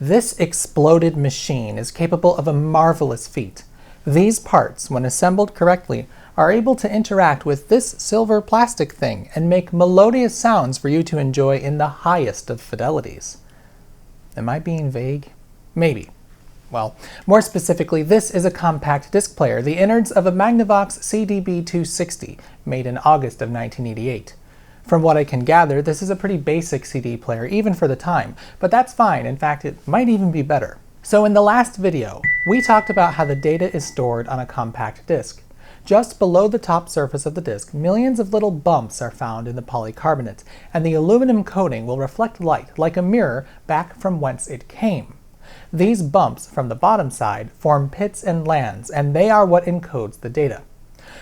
This exploded machine is capable of a marvelous feat. These parts, when assembled correctly, are able to interact with this silver plastic thing and make melodious sounds for you to enjoy in the highest of fidelities. Am I being vague? Maybe. Well, more specifically, this is a compact disc player, the innards of a Magnavox CDB-260, made in August of 1988. From what I can gather, this is a pretty basic CD player, even for the time, but that's fine. In fact, it might even be better. So in the last video, we talked about how the data is stored on a compact disc. Just below the top surface of the disc, millions of little bumps are found in the polycarbonate, and the aluminum coating will reflect light like a mirror back from whence it came. These bumps from the bottom side form pits and lands, and they are what encodes the data.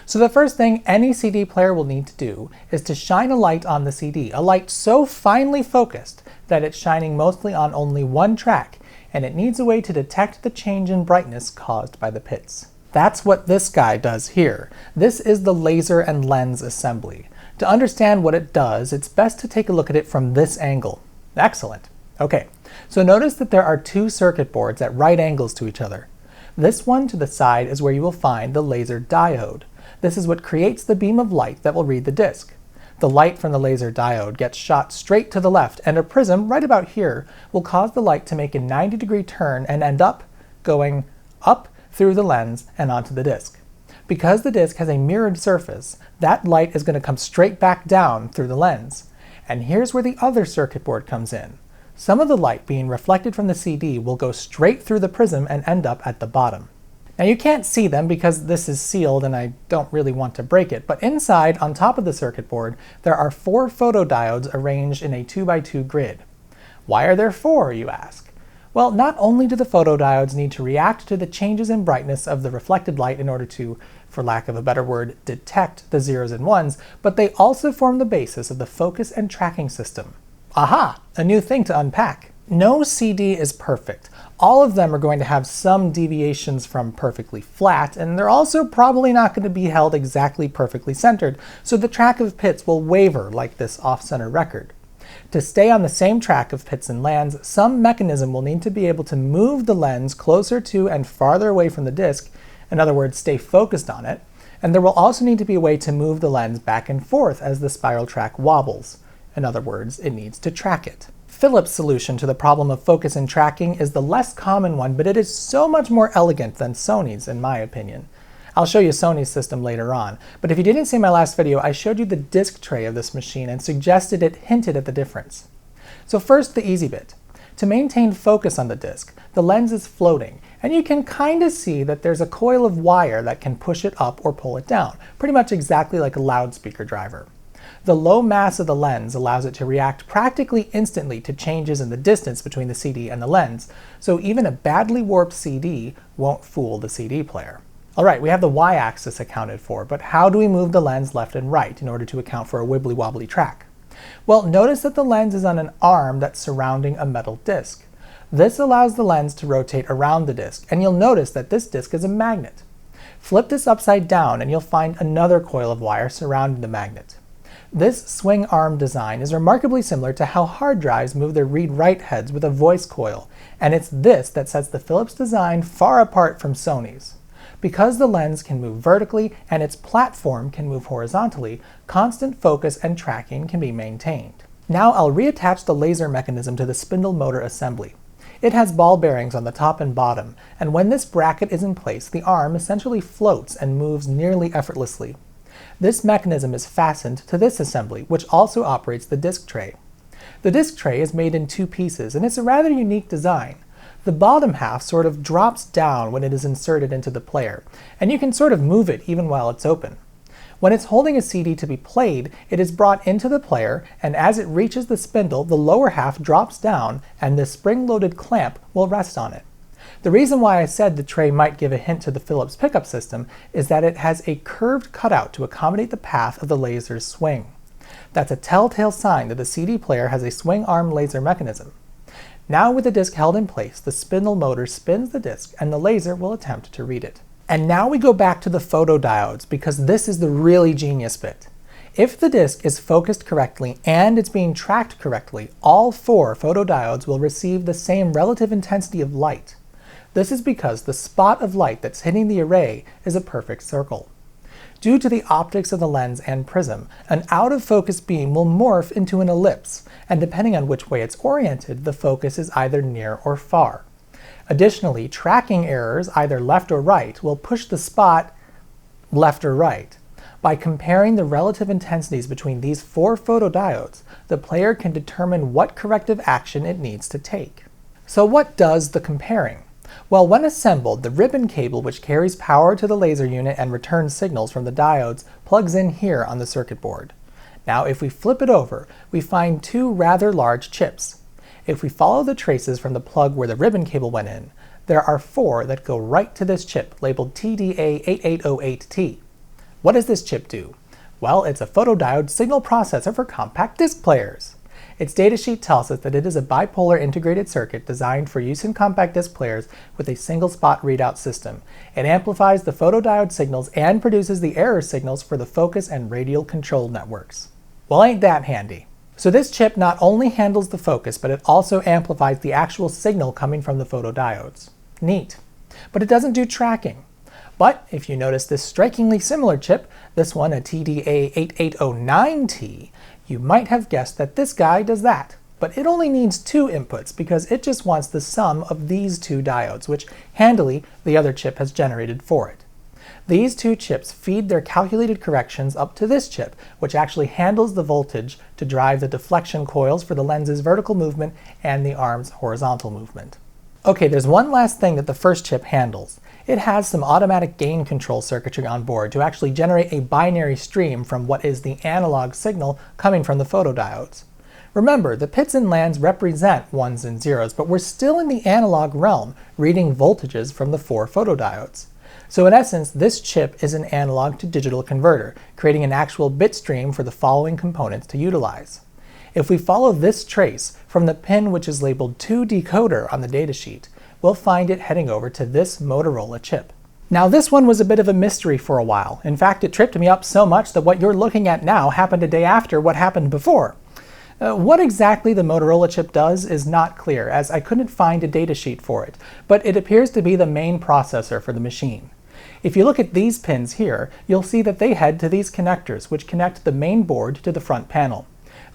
So the first thing any CD player will need to do is to shine a light on the CD, a light so finely focused that it's shining mostly on only one track, and it needs a way to detect the change in brightness caused by the pits. That's what this guy does here. This is the laser and lens assembly. To understand what it does, it's best to take a look at it from this angle. Excellent. Okay, so notice that there are two circuit boards at right angles to each other. This one to the side is where you will find the laser diode. This is what creates the beam of light that will read the disc. The light from the laser diode gets shot straight to the left, and a prism right about here will cause the light to make a 90-degree turn and end up going up through the lens and onto the disc. Because the disc has a mirrored surface, that light is going to come straight back down through the lens. And here's where the other circuit board comes in. Some of the light being reflected from the CD will go straight through the prism and end up at the bottom. Now you can't see them because this is sealed and I don't really want to break it, but inside, on top of the circuit board, there are 4 photodiodes arranged in a 2x2 grid. Why are there 4, you ask? Well, not only do the photodiodes need to react to the changes in brightness of the reflected light in order to, for lack of a better word, detect the zeros and ones, but they also form the basis of the focus and tracking system. Aha! A new thing to unpack. No CD is perfect. All of them are going to have some deviations from perfectly flat, and they're also probably not going to be held exactly perfectly centered, so the track of pits will waver like this off-center record. To stay on the same track of pits and lands, some mechanism will need to be able to move the lens closer to and farther away from the disc, in other words, stay focused on it, and there will also need to be a way to move the lens back and forth as the spiral track wobbles. In other words, it needs to track it. Philips' solution to the problem of focus and tracking is the less common one, but it is so much more elegant than Sony's, in my opinion. I'll show you Sony's system later on, but if you didn't see my last video, I showed you the disc tray of this machine and suggested it hinted at the difference. So first, the easy bit. To maintain focus on the disc, the lens is floating, and you can kind of see that there's a coil of wire that can push it up or pull it down, pretty much exactly like a loudspeaker driver. The low mass of the lens allows it to react practically instantly to changes in the distance between the CD and the lens, so even a badly warped CD won't fool the CD player. Alright, we have the y-axis accounted for, but how do we move the lens left and right in order to account for a wibbly-wobbly track? Well, notice that the lens is on an arm that's surrounding a metal disc. This allows the lens to rotate around the disc, and you'll notice that this disc is a magnet. Flip this upside down and you'll find another coil of wire surrounding the magnet. This swing arm design is remarkably similar to how hard drives move their read-write heads with a voice coil, and it's this that sets the Philips design far apart from Sony's. Because the lens can move vertically and its platform can move horizontally, constant focus and tracking can be maintained. Now I'll reattach the laser mechanism to the spindle motor assembly. It has ball bearings on the top and bottom, and when this bracket is in place, the arm essentially floats and moves nearly effortlessly. This mechanism is fastened to this assembly, which also operates the disc tray. The disc tray is made in 2 pieces, and it's a rather unique design. The bottom half sort of drops down when it is inserted into the player, and you can sort of move it even while it's open. When it's holding a CD to be played, it is brought into the player, and as it reaches the spindle, the lower half drops down, and the spring-loaded clamp will rest on it. The reason why I said the tray might give a hint to the Philips pickup system is that it has a curved cutout to accommodate the path of the laser's swing. That's a telltale sign that the CD player has a swing arm laser mechanism. Now with the disc held in place, the spindle motor spins the disc and the laser will attempt to read it. And now we go back to the photodiodes because this is the really genius bit. If the disc is focused correctly and it's being tracked correctly, all 4 photodiodes will receive the same relative intensity of light. This is because the spot of light that's hitting the array is a perfect circle. Due to the optics of the lens and prism, an out-of-focus beam will morph into an ellipse, and depending on which way it's oriented, the focus is either near or far. Additionally, tracking errors, either left or right, will push the spot left or right. By comparing the relative intensities between these 4 photodiodes, the player can determine what corrective action it needs to take. So what does the comparing? Well, when assembled, the ribbon cable which carries power to the laser unit and returns signals from the diodes plugs in here on the circuit board. Now if we flip it over, we find 2 rather large chips. If we follow the traces from the plug where the ribbon cable went in, there are 4 that go right to this chip labeled TDA8808T. What does this chip do? Well, it's a photodiode signal processor for compact disc players. Its datasheet tells us that it is a bipolar integrated circuit designed for use in compact disc players with a single spot readout system. It amplifies the photodiode signals and produces the error signals for the focus and radial control networks. Well, ain't that handy? So this chip not only handles the focus, but it also amplifies the actual signal coming from the photodiodes. Neat. But it doesn't do tracking. But if you notice this strikingly similar chip, this one a TDA8809T, you might have guessed that this guy does that. But it only needs 2 inputs because it just wants the sum of these 2 diodes, which handily the other chip has generated for it. These 2 chips feed their calculated corrections up to this chip, which actually handles the voltage to drive the deflection coils for the lens's vertical movement and the arm's horizontal movement. Okay, there's one last thing that the first chip handles. It has some automatic gain control circuitry on board to actually generate a binary stream from what is the analog signal coming from the photodiodes. Remember, the pits and lands represent 1s and 0s, but we're still in the analog realm, reading voltages from the 4 photodiodes. So in essence, this chip is an analog to digital converter, creating an actual bit stream for the following components to utilize. If we follow this trace from the pin which is labeled 2 decoder on the datasheet, we'll find it heading over to this Motorola chip. Now this one was a bit of a mystery for a while. In fact, it tripped me up so much that what you're looking at now happened a day after what happened before. What exactly the Motorola chip does is not clear, as I couldn't find a datasheet for it, but it appears to be the main processor for the machine. If you look at these pins here, you'll see that they head to these connectors, which connect the main board to the front panel.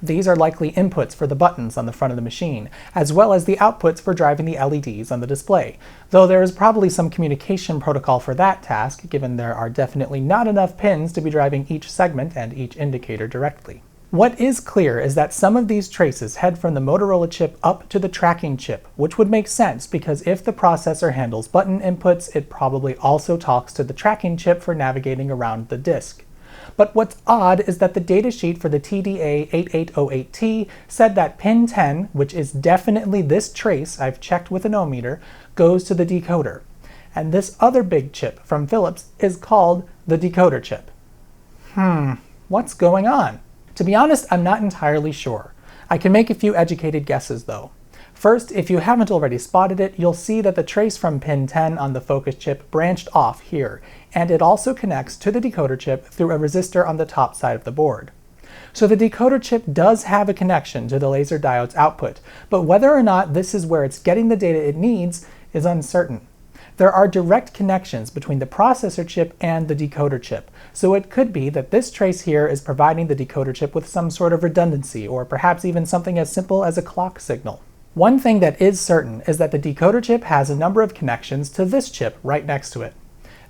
These are likely inputs for the buttons on the front of the machine, as well as the outputs for driving the LEDs on the display, though there is probably some communication protocol for that task, given there are definitely not enough pins to be driving each segment and each indicator directly. What is clear is that some of these traces head from the Motorola chip up to the tracking chip, which would make sense because if the processor handles button inputs, it probably also talks to the tracking chip for navigating around the disk. But what's odd is that the datasheet for the TDA8808T said that pin 10, which is definitely this trace, I've checked with an ohmmeter, goes to the decoder. And this other big chip from Philips is called the decoder chip. What's going on? To be honest, I'm not entirely sure. I can make a few educated guesses though. First, if you haven't already spotted it, you'll see that the trace from pin 10 on the focus chip branched off here, and it also connects to the decoder chip through a resistor on the top side of the board. So the decoder chip does have a connection to the laser diode's output, but whether or not this is where it's getting the data it needs is uncertain. There are direct connections between the processor chip and the decoder chip, so it could be that this trace here is providing the decoder chip with some sort of redundancy, or perhaps even something as simple as a clock signal. One thing that is certain is that the decoder chip has a number of connections to this chip right next to it.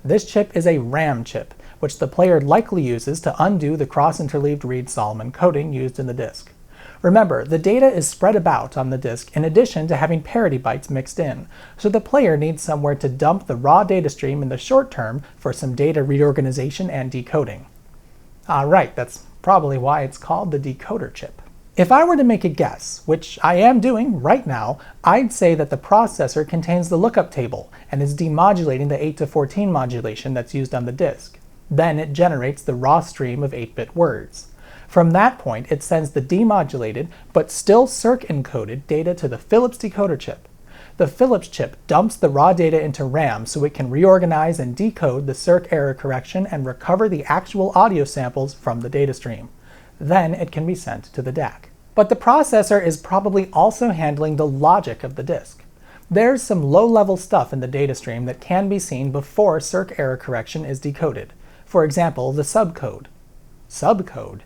This chip is a RAM chip, which the player likely uses to undo the cross-interleaved Reed-Solomon coding used in the disk. Remember, the data is spread about on the disk in addition to having parity bytes mixed in, so the player needs somewhere to dump the raw data stream in the short term for some data reorganization and decoding. Right, that's probably why it's called the decoder chip. If I were to make a guess, which I am doing right now, I'd say that the processor contains the lookup table and is demodulating the 8 to 14 modulation that's used on the disk. Then it generates the raw stream of 8-bit words. From that point, it sends the demodulated, but still circ-encoded data to the Philips decoder chip. The Philips chip dumps the raw data into RAM so it can reorganize and decode the circ error correction and recover the actual audio samples from the data stream. Then it can be sent to the DAC. But the processor is probably also handling the logic of the disk. There's some low-level stuff in the data stream that can be seen before circ error correction is decoded. For example, the subcode. Subcode?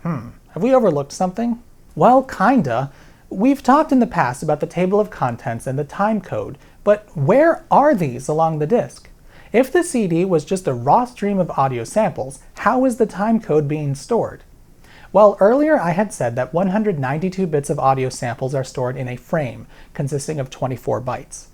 Have we overlooked something? Well, kinda. We've talked in the past about the table of contents and the timecode, but where are these along the disk? If the CD was just a raw stream of audio samples, how is the timecode being stored? Well, earlier I had said that 192 bits of audio samples are stored in a frame, consisting of 24 bytes.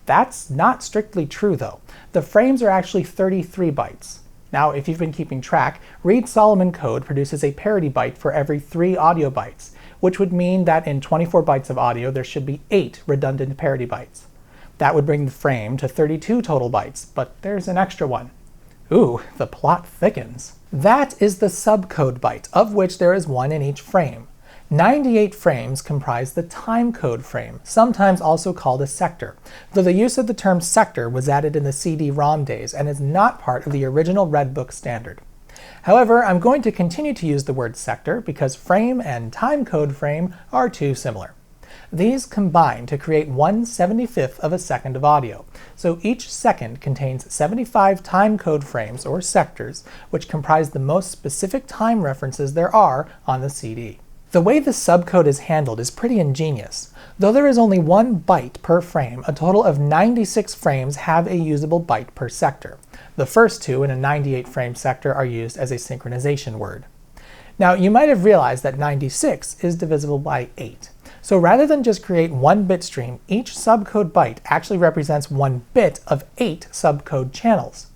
That's not strictly true, though. The frames are actually 33 bytes. Now, if you've been keeping track, Reed-Solomon code produces a parity byte for every 3 audio bytes, which would mean that in 24 bytes of audio there should be 8 redundant parity bytes. That would bring the frame to 32 total bytes, but there's an extra one. Ooh, the plot thickens. That is the subcode byte, of which there is one in each frame. 98 frames comprise the timecode frame, sometimes also called a sector, though the use of the term sector was added in the CD-ROM days and is not part of the original Red Book standard. However, I'm going to continue to use the word sector because frame and timecode frame are too similar. These combine to create 1/75th of a second of audio, so each second contains 75 timecode frames, or sectors, which comprise the most specific time references there are on the CD. The way the subcode is handled is pretty ingenious. Though there is only 1 byte per frame, a total of 96 frames have a usable byte per sector. The first 2 in a 98-frame sector are used as a synchronization word. Now, you might have realized that 96 is divisible by 8. So rather than just create 1 bit stream, each subcode byte actually represents 1 bit of 8 subcode channels.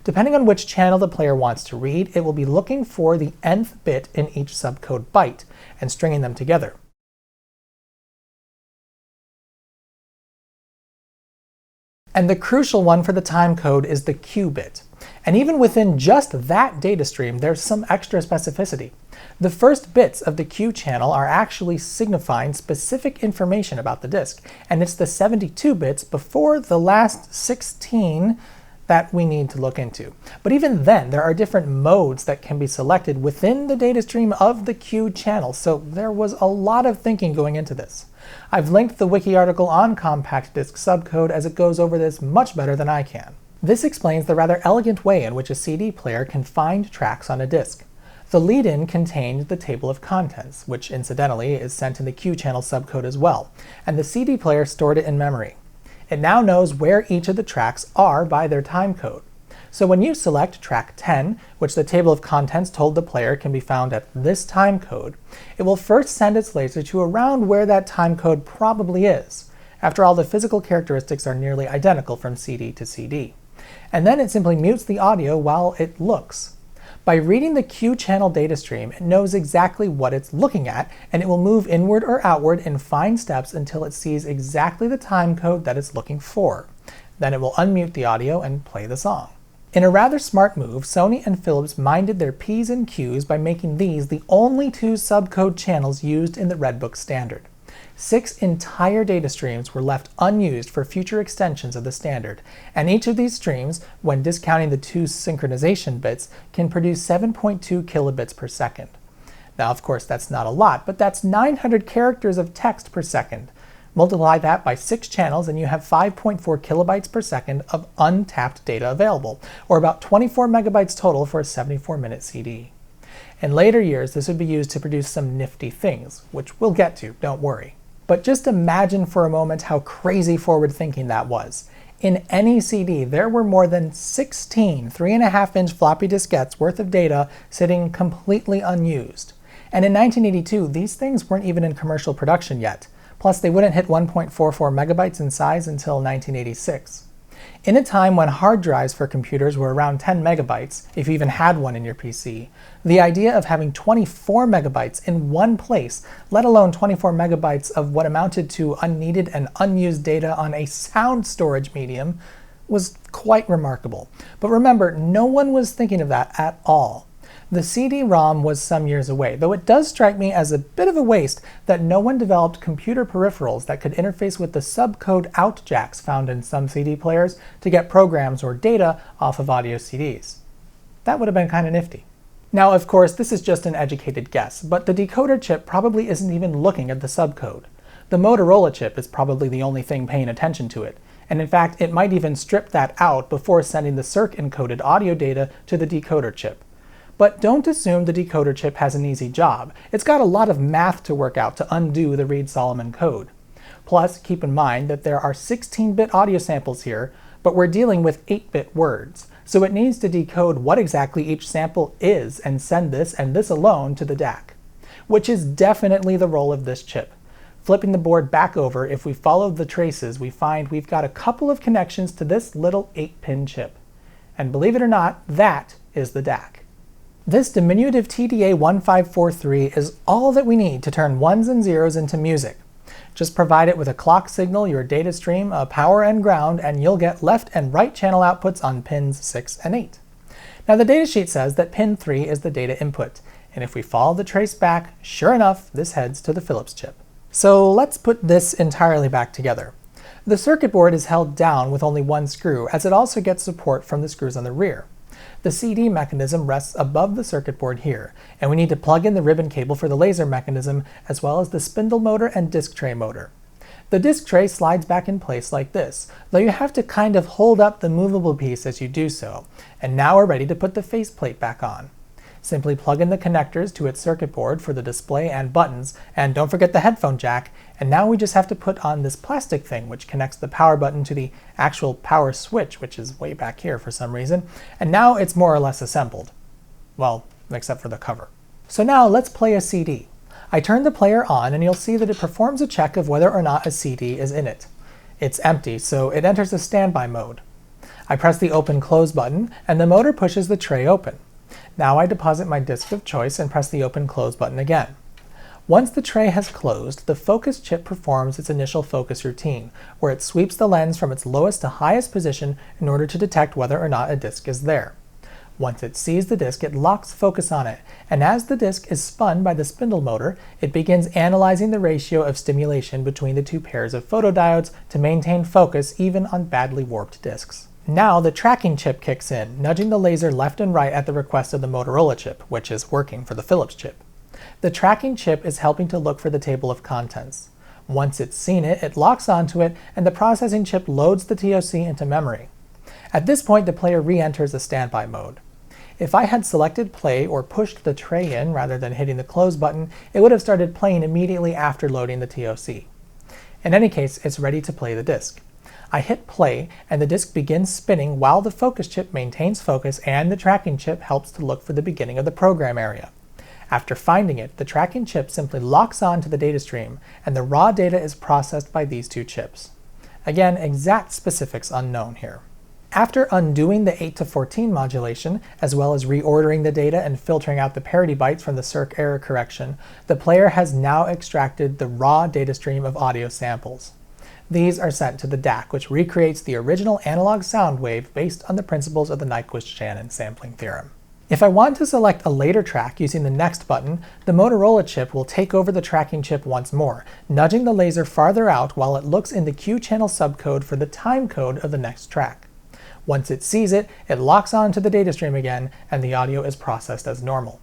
Depending on which channel the player wants to read, it will be looking for the nth bit in each subcode byte and stringing them together. And the crucial one for the timecode is the Q bit. And even within just that data stream, there's some extra specificity. The first bits of the Q channel are actually signifying specific information about the disk, and it's the 72 bits before the last 16 that we need to look into. But even then, there are different modes that can be selected within the data stream of the Q channel, so there was a lot of thinking going into this. I've linked the wiki article on compact disc subcode as it goes over this much better than I can. This explains the rather elegant way in which a CD player can find tracks on a disc. The lead-in contained the table of contents, which incidentally is sent in the Q channel subcode as well, and the CD player stored it in memory. It now knows where each of the tracks are by their timecode. So when you select track 10, which the table of contents told the player can be found at this timecode, it will first send its laser to around where that timecode probably is. After all, the physical characteristics are nearly identical from CD to CD. And then it simply mutes the audio while it looks. By reading the Q channel data stream, it knows exactly what it's looking at, and it will move inward or outward in fine steps until it sees exactly the timecode that it's looking for. Then it will unmute the audio and play the song. In a rather smart move, Sony and Philips minded their P's and Q's by making these the only 2 subcode channels used in the Red Book standard. 6 entire data streams were left unused for future extensions of the standard, and each of these streams, when discounting the 2 synchronization bits, can produce 7.2 kilobits per second. Now, of course, that's not a lot, but that's 900 characters of text per second. Multiply that by 6 channels and you have 5.4 kilobytes per second of untapped data available, or about 24 megabytes total for a 74-minute CD. In later years, this would be used to produce some nifty things, which we'll get to, don't worry. But just imagine for a moment how crazy forward-thinking that was. In any CD, there were more than 16 3.5-inch floppy diskettes worth of data sitting completely unused. And in 1982, these things weren't even in commercial production yet. Plus, they wouldn't hit 1.44 megabytes in size until 1986. In a time when hard drives for computers were around 10 megabytes, if you even had one in your PC, the idea of having 24 megabytes in one place, let alone 24 megabytes of what amounted to unneeded and unused data on a sound storage medium, was quite remarkable. But remember, no one was thinking of that at all. The CD-ROM was some years away, though it does strike me as a bit of a waste that no one developed computer peripherals that could interface with the subcode out jacks found in some CD players to get programs or data off of audio CDs. That would have been kind of nifty. Now, of course, this is just an educated guess, but the decoder chip probably isn't even looking at the subcode. The Motorola chip is probably the only thing paying attention to it, and in fact it might even strip that out before sending the circ-encoded audio data to the decoder chip. But don't assume the decoder chip has an easy job. It's got a lot of math to work out to undo the Reed-Solomon code. Plus, keep in mind that there are 16-bit audio samples here, but we're dealing with 8-bit words, so it needs to decode what exactly each sample is and send this and this alone to the DAC. Which is definitely the role of this chip. Flipping the board back over, if we follow the traces, we find we've got a couple of connections to this little 8-pin chip. And believe it or not, that is the DAC. This diminutive TDA1543 is all that we need to turn ones and zeros into music. Just provide it with a clock signal, your data stream, a power and ground, and you'll get left and right channel outputs on pins 6 and 8. Now the datasheet says that pin 3 is the data input, and if we follow the trace back, sure enough, this heads to the Philips chip. So let's put this entirely back together. The circuit board is held down with only one screw, as it also gets support from the screws on the rear. The CD mechanism rests above the circuit board here, and we need to plug in the ribbon cable for the laser mechanism, as well as the spindle motor and disc tray motor. The disc tray slides back in place like this, though you have to kind of hold up the movable piece as you do so, and now we're ready to put the faceplate back on. Simply plug in the connectors to its circuit board for the display and buttons, and don't forget the headphone jack, and now we just have to put on this plastic thing which connects the power button to the actual power switch, which is way back here for some reason, and now it's more or less assembled. Well, except for the cover. So now let's play a CD. I turn the player on and you'll see that it performs a check of whether or not a CD is in it. It's empty, so it enters a standby mode. I press the open-close button and the motor pushes the tray open. Now I deposit my disc of choice and press the open-close button again. Once the tray has closed, the focus chip performs its initial focus routine, where it sweeps the lens from its lowest to highest position in order to detect whether or not a disc is there. Once it sees the disc, it locks focus on it, and as the disc is spun by the spindle motor, it begins analyzing the ratio of stimulation between the two pairs of photodiodes to maintain focus even on badly warped discs. Now the tracking chip kicks in, nudging the laser left and right at the request of the Motorola chip, which is working for the Philips chip. The tracking chip is helping to look for the table of contents. Once it's seen it, it locks onto it, and the processing chip loads the TOC into memory. At this point, the player re-enters the standby mode. If I had selected play or pushed the tray in rather than hitting the close button, it would have started playing immediately after loading the TOC. In any case, it's ready to play the disc. I hit play, and the disc begins spinning while the focus chip maintains focus and the tracking chip helps to look for the beginning of the program area. After finding it, the tracking chip simply locks on to the data stream, and the raw data is processed by these two chips. Again, exact specifics unknown here. After undoing the 8 to 14 modulation, as well as reordering the data and filtering out the parity bytes from the circ error correction, the player has now extracted the raw data stream of audio samples. These are sent to the DAC, which recreates the original analog sound wave based on the principles of the Nyquist-Shannon sampling theorem. If I want to select a later track using the Next button, the Motorola chip will take over the tracking chip once more, nudging the laser farther out while it looks in the Q channel subcode for the time code of the next track. Once it sees it, it locks on to the data stream again, and the audio is processed as normal.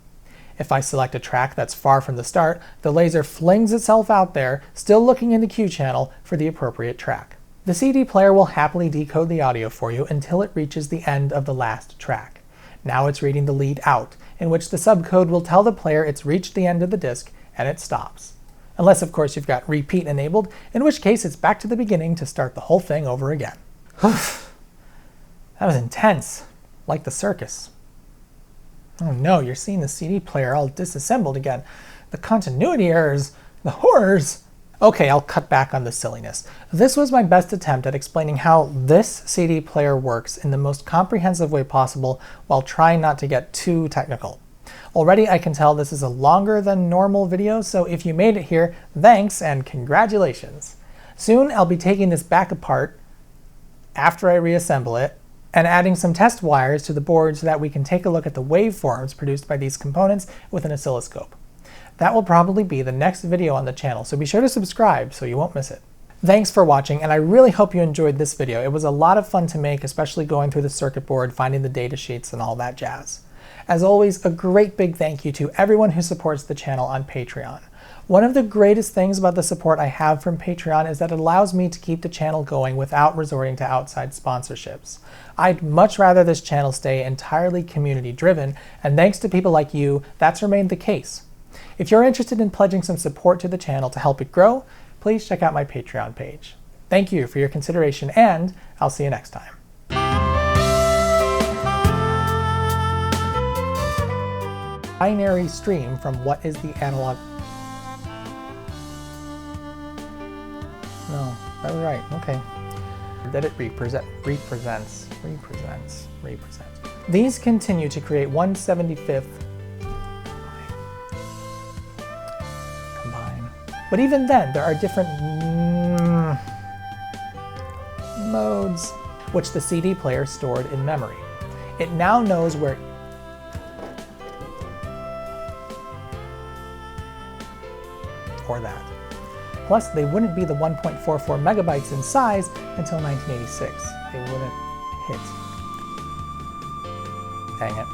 If I select a track that's far from the start, the laser flings itself out there, still looking in the Q channel for the appropriate track. The CD player will happily decode the audio for you until it reaches the end of the last track. Now it's reading the lead out, in which the subcode will tell the player it's reached the end of the disc, and it stops. Unless, of course, you've got repeat enabled, in which case it's back to the beginning to start the whole thing over again. That was intense, like the circus. Oh no, you're seeing the CD player all disassembled again. The continuity errors, the horrors. Okay, I'll cut back on the silliness. This was my best attempt at explaining how this CD player works in the most comprehensive way possible while trying not to get too technical. Already I can tell this is a longer than normal video, so if you made it here, thanks and congratulations. Soon I'll be taking this back apart after I reassemble it, and adding some test wires to the board so that we can take a look at the waveforms produced by these components with an oscilloscope. That will probably be the next video on the channel, so be sure to subscribe so you won't miss it. Thanks for watching, and I really hope you enjoyed this video. It was a lot of fun to make, especially going through the circuit board, finding the data sheets, and all that jazz. As always, a great big thank you to everyone who supports the channel on Patreon. One of the greatest things about the support I have from Patreon is that it allows me to keep the channel going without resorting to outside sponsorships. I'd much rather this channel stay entirely community-driven, and thanks to people like you, that's remained the case. If you're interested in pledging some support to the channel to help it grow, please check out my Patreon page. Thank you for your consideration, and I'll see you next time. Binary stream from what is the analog... No, that was right, okay. That it represents. These continue to create 1/75th combine. But even then, there are different modes which the CD player stored in memory. It now knows where or that. Plus, they wouldn't be the 1.44 megabytes in size until 1986. They wouldn't hit. Dang it.